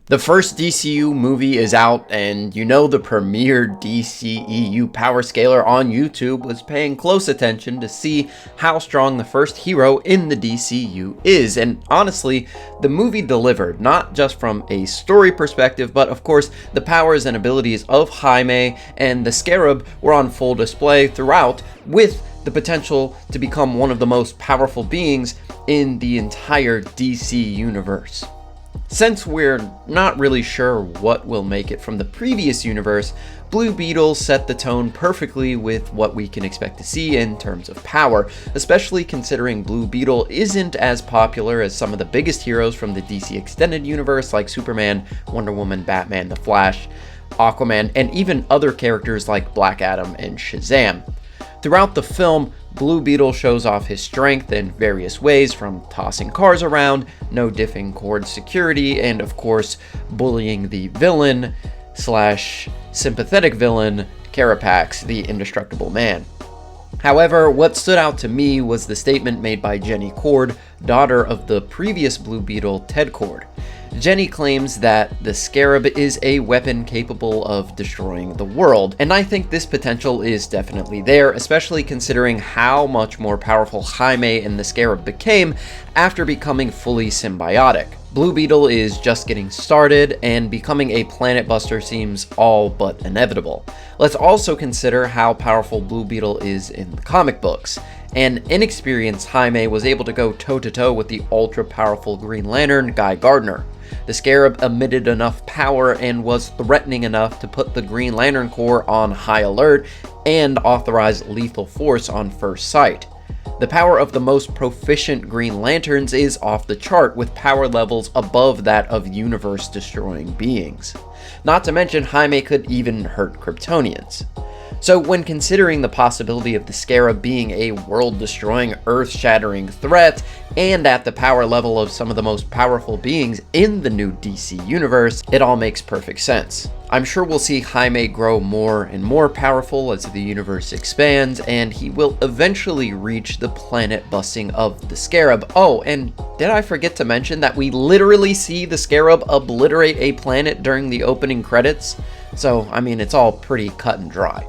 The first DCU movie is out, and you know the premier DCEU power scaler on YouTube was paying close attention to see how strong the first hero in the DCU is. And honestly, the movie delivered, not just from a story perspective, but of course the powers and abilities of Jaime and the Scarab were on full display throughout, with the potential to become one of the most powerful beings in the entire DC universe. Since we're not really sure what will make it from the previous universe, Blue Beetle set the tone perfectly with what we can expect to see in terms of power, especially considering Blue Beetle isn't as popular as some of the biggest heroes from the DC Extended Universe like Superman, Wonder Woman, Batman, The Flash, Aquaman, and even other characters like Black Adam and Shazam. Throughout the film, Blue Beetle shows off his strength in various ways, from tossing cars around, no diffing cord security, and of course, bullying the villain slash sympathetic villain, Carapax, the Indestructible Man. However, what stood out to me was the statement made by Jenny Cord, daughter of the previous Blue Beetle, Ted Cord. Jenny claims that the Scarab is a weapon capable of destroying the world, and I think this potential is definitely there, especially considering how much more powerful Jaime and the Scarab became after becoming fully symbiotic. Blue Beetle is just getting started, and becoming a planet buster seems all but inevitable. Let's also consider how powerful Blue Beetle is in the comic books. An inexperienced Jaime was able to go toe-to-toe with the ultra-powerful Green Lantern, Guy Gardner. The Scarab emitted enough power and was threatening enough to put the Green Lantern Corps on high alert and authorize lethal force on first sight. The power of the most proficient Green Lanterns is off the chart, with power levels above that of universe-destroying beings. Not to mention, Jaime could even hurt Kryptonians. So when considering the possibility of the Scarab being a world-destroying, earth-shattering threat, and at the power level of some of the most powerful beings in the new DC universe, it all makes perfect sense. I'm sure we'll see Jaime grow more and more powerful as the universe expands, and he will eventually reach the planet busting of the Scarab. Oh, and did I forget to mention that we literally see the Scarab obliterate a planet during the opening credits? So, I mean, it's all pretty cut and dry.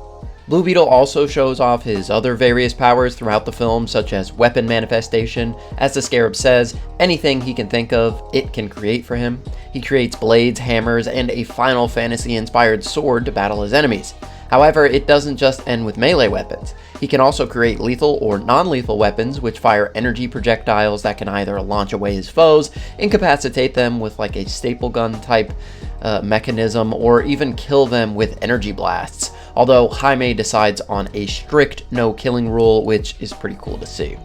Blue Beetle also shows off his other various powers throughout the film, such as weapon manifestation. As the Scarab says, anything he can think of, it can create for him. He creates blades, hammers, and a Final Fantasy-inspired sword to battle his enemies. However, it doesn't just end with melee weapons. He can also create lethal or non-lethal weapons, which fire energy projectiles that can either launch away his foes, incapacitate them with like a staple gun type mechanism, or even kill them with energy blasts. Although Jaime decides on a strict no-killing rule, which is pretty cool to see.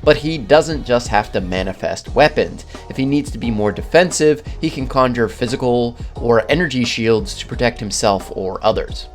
But he doesn't just have to manifest weapons. If he needs to be more defensive, he can conjure physical or energy shields to protect himself or others.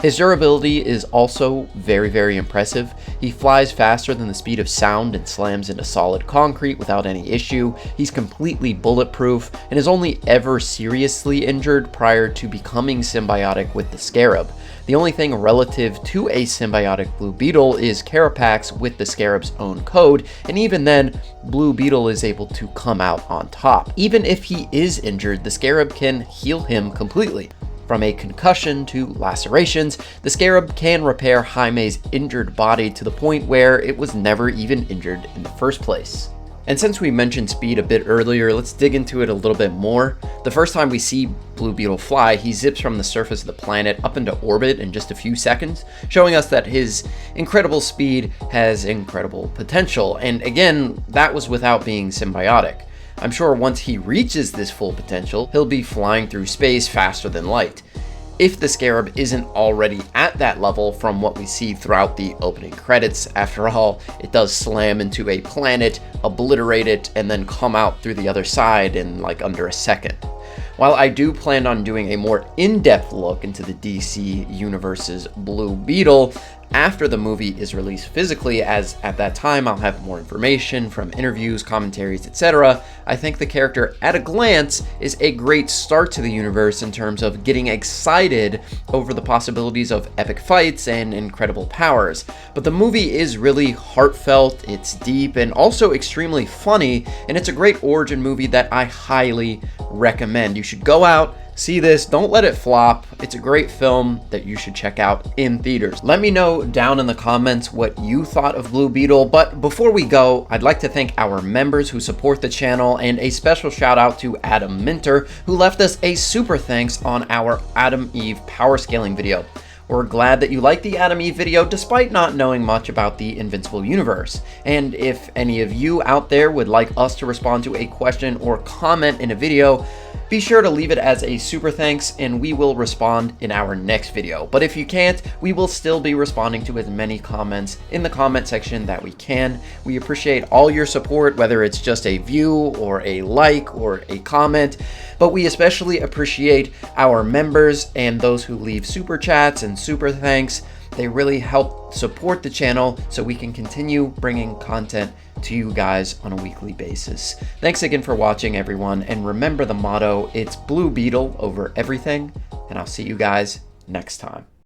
His durability is also very impressive. He flies faster than the speed of sound and slams into solid concrete without any issue. He's completely bulletproof and is only ever seriously injured prior to becoming symbiotic with the Scarab. The only thing relative to a symbiotic Blue Beetle is Carapax with the Scarab's own code, and even then, Blue Beetle is able to come out on top. Even if he is injured, the Scarab can heal him completely. From a concussion to lacerations, the Scarab can repair Jaime's injured body to the point where it was never even injured in the first place. And since we mentioned speed a bit earlier, let's dig into it a little bit more. The first time we see Blue Beetle fly, he zips from the surface of the planet up into orbit in just a few seconds, showing us that his incredible speed has incredible potential. And again, that was without being symbiotic. I'm sure once he reaches this full potential, he'll be flying through space faster than light. If the Scarab isn't already at that level from what we see throughout the opening credits. After all, it does slam into a planet, obliterate it, and then come out through the other side in like under a second. While I do plan on doing a more in-depth look into the DC Universe's Blue Beetle, after the movie is released physically, as at that time I'll have more information from interviews, commentaries, etc. I think the character at a glance is a great start to the universe in terms of getting excited over the possibilities of epic fights and incredible powers. But the movie is really heartfelt, it's deep, and also extremely funny, and it's a great origin movie that I highly recommend. You should go out, see this, don't let it flop. It's a great film that you should check out in theaters. Let me know down in the comments what you thought of Blue Beetle, but before we go, I'd like to thank our members who support the channel, and a special shout out to Adam Minter, who left us a super thanks on our Adam Eve power scaling video. We're glad that you liked the Adam Eve video despite not knowing much about the Invincible universe. And if any of you out there would like us to respond to a question or comment in a video, be sure to leave it as a super thanks and we will respond in our next video. But if you can't, we will still be responding to as many comments in the comment section that we can. We appreciate all your support, whether it's just a view or a like or a comment, but we especially appreciate our members and those who leave super chats and super thanks. They really help support the channel so we can continue bringing content to you guys on a weekly basis. Thanks again for watching, everyone, and remember the motto, it's Blue Beetle over everything, and I'll see you guys next time.